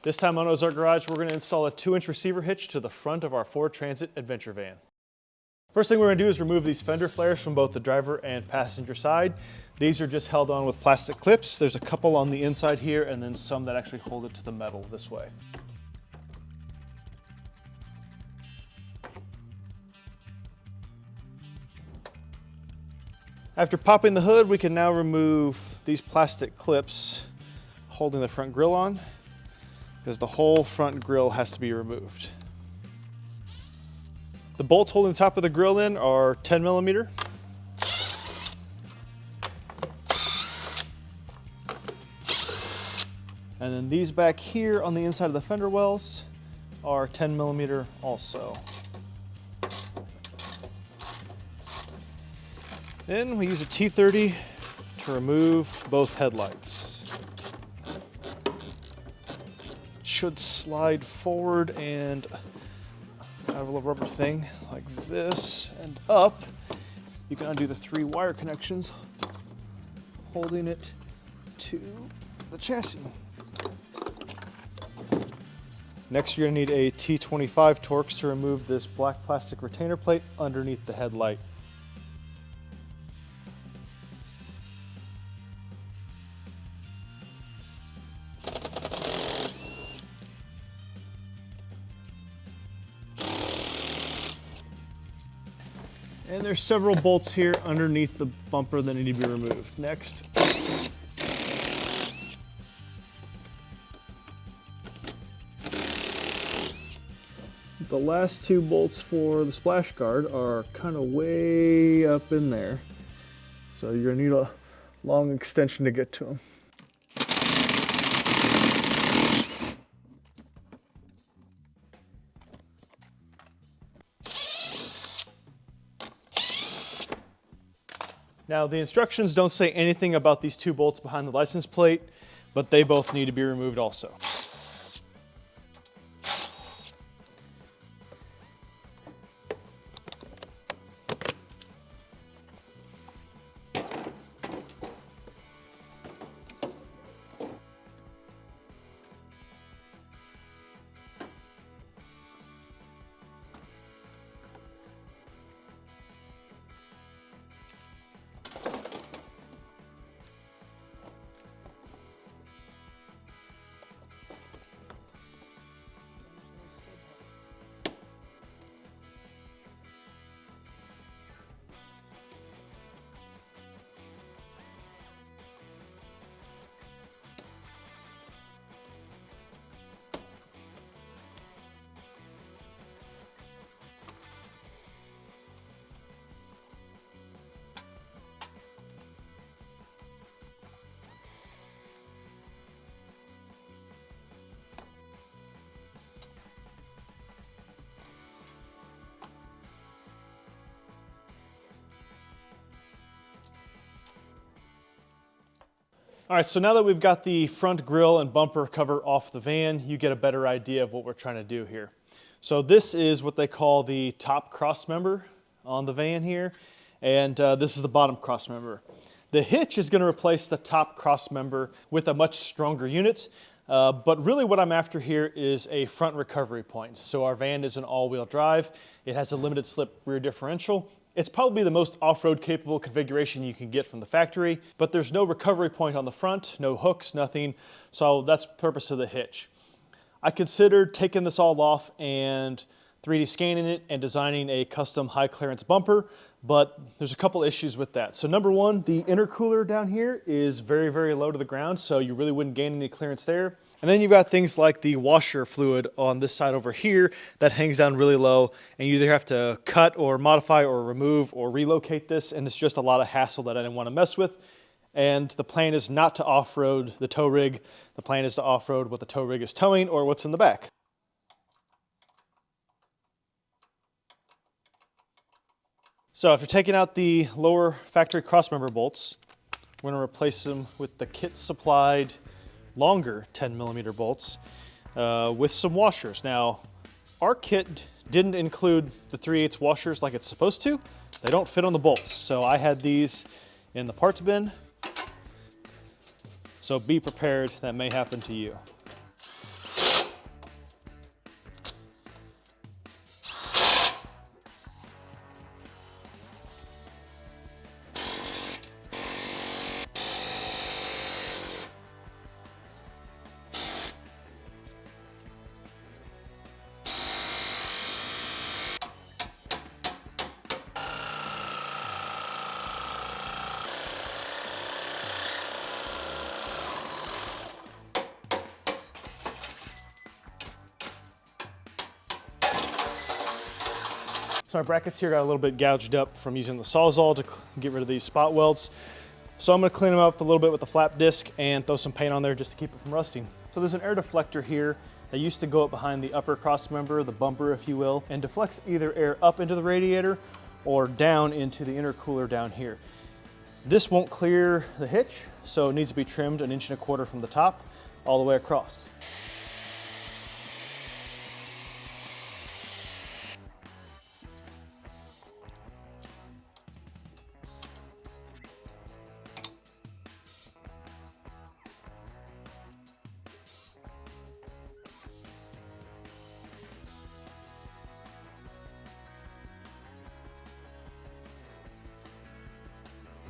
This time on Ozark Garage, we're going to install a 2-inch receiver hitch to the front of our Ford Transit adventure van. First thing we're going to do is remove these fender flares from both the driver and passenger side. These are just held on with plastic clips. There's a couple on the inside here and then some that actually hold it to the metal this way. After popping the hood, we can now remove these plastic clips holding the front grille on, because the whole front grille has to be removed. The bolts holding the top of the grille in are 10 millimeter. And then these back here on the inside of the fender wells are 10 millimeter also. Then we use a T30 to remove both headlights. It should slide forward and have a little rubber thing like this and up. You can undo the 3 wire connections holding it to the chassis. Next, you're gonna need a T25 Torx to remove this black plastic retainer plate underneath the headlight. And there's several bolts here underneath the bumper that need to be removed. Next, the last 2 bolts for the splash guard are kind of way up in there. So you're gonna need a long extension to get to them. Now, the instructions don't say anything about these 2 bolts behind the license plate, but they both need to be removed also. All right, so now that we've got the front grille and bumper cover off the van, you get a better idea of what we're trying to do here. So this is what they call the top cross member on the van here, and this is the bottom cross member. The hitch is going to replace the top cross member with a much stronger unit, but really what I'm after here is a front recovery point. So our van is an all-wheel drive. It has a limited slip rear differential. It's probably the most off-road capable configuration you can get from the factory, but there's no recovery point on the front, no hooks, nothing, so that's the purpose of the hitch. I considered taking this all off and 3D scanning it and designing a custom high clearance bumper, but there's a couple issues with that. So number one, the intercooler down here is very, very low to the ground, so you really wouldn't gain any clearance there. And then you've got things like the washer fluid on this side over here that hangs down really low, and you either have to cut or modify or remove or relocate this, and it's just a lot of hassle that I didn't want to mess with. And the plan is not to off-road the tow rig. The plan is to off-road what the tow rig is towing or what's in the back. So after taking out the lower factory crossmember bolts, we're going to replace them with the kit supplied longer 10 millimeter bolts with some washers. Now, our kit didn't include the 3/8 washers like it's supposed to. They don't fit on the bolts. So I had these in the parts bin. So be prepared, that may happen to you. So my brackets here got a little bit gouged up from using the Sawzall to get rid of these spot welds. So I'm gonna clean them up a little bit with the flap disc and throw some paint on there just to keep it from rusting. So there's an air deflector here that used to go up behind the upper cross member, the bumper if you will, and deflects either air up into the radiator or down into the intercooler down here. This won't clear the hitch, so it needs to be trimmed 1.25 inches from the top all the way across.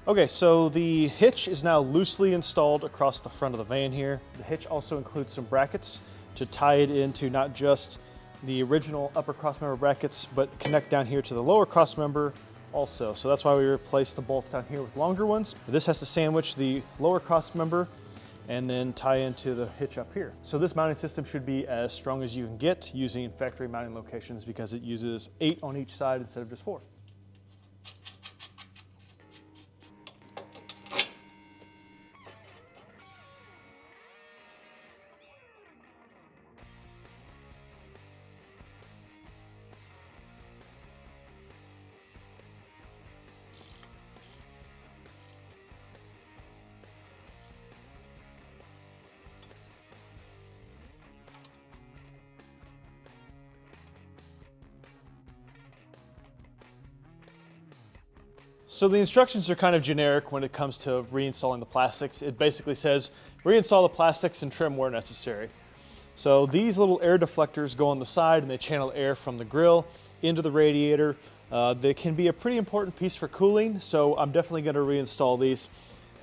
Okay, so the hitch is now loosely installed across the front of the van here. The hitch also includes some brackets to tie it into not just the original upper crossmember brackets, but connect down here to the lower crossmember also. So that's why we replaced the bolts down here with longer ones. This has to sandwich the lower crossmember and then tie into the hitch up here. So this mounting system should be as strong as you can get using factory mounting locations because it uses 8 on each side instead of just 4. So the instructions are kind of generic when it comes to reinstalling the plastics. It basically says reinstall the plastics and trim where necessary. So these little air deflectors go on the side and they channel air from the grill into the radiator. They can be a pretty important piece for cooling, so I'm definitely going to reinstall these.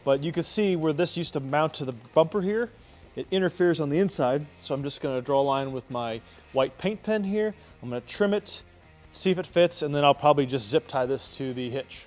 But you can see where this used to mount to the bumper here, it interferes on the inside. So I'm just going to draw a line with my white paint pen here. I'm going to trim it, see if it fits, and then I'll probably just zip tie this to the hitch.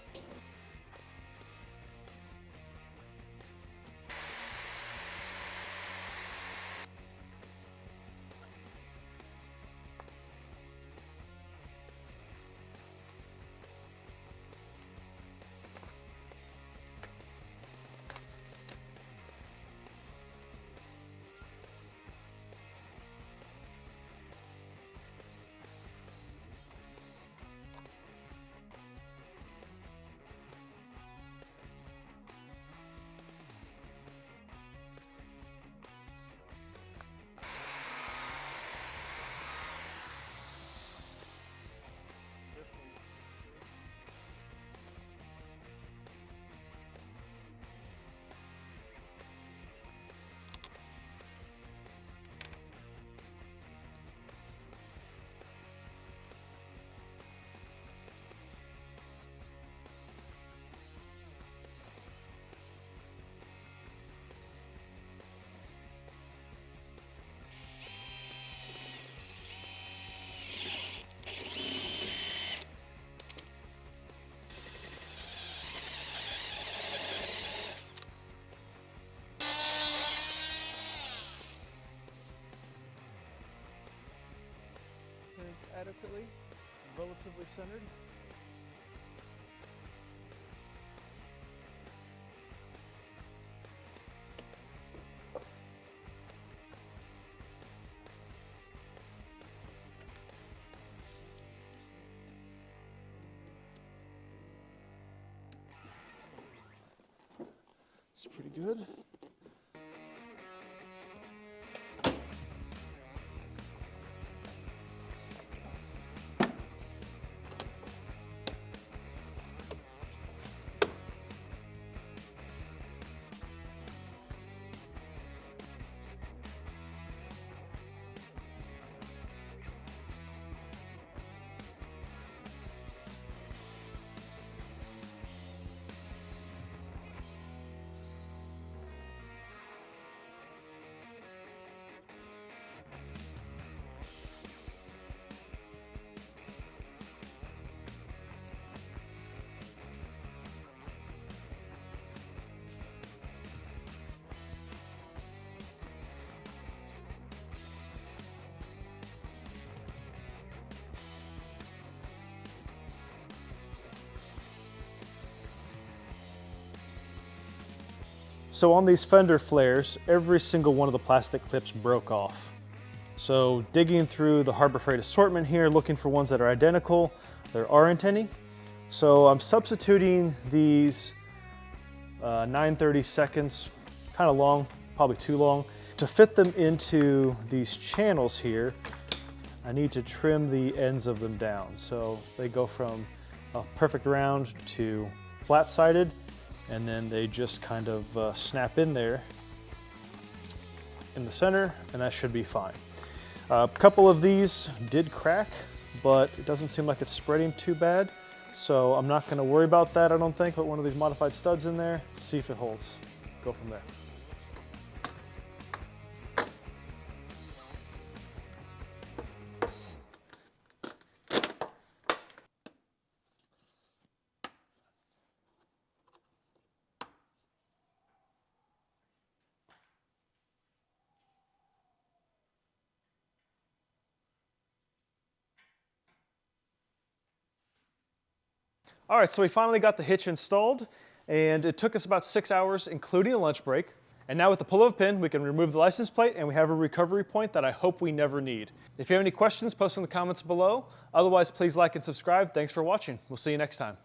Adequately, relatively centered. It's pretty good. So on these fender flares, every single one of the plastic clips broke off. So digging through the Harbor Freight assortment here, looking for ones that are identical, there aren't any. So I'm substituting these 9/32, kind of long, probably too long. To fit them into these channels here, I need to trim the ends of them down. So they go from a perfect round to flat-sided, and then they just kind of snap in there in the center, and that should be fine. A couple of these did crack, but it doesn't seem like it's spreading too bad. So I'm not gonna worry about that, I don't think. Put one of these modified studs in there, see if it holds. Go from there. All right, so we finally got the hitch installed, and it took us about 6 hours, including a lunch break. And now with the pull of a pin, we can remove the license plate, and we have a recovery point that I hope we never need. If you have any questions, post in the comments below. Otherwise, please like and subscribe. Thanks for watching. We'll see you next time.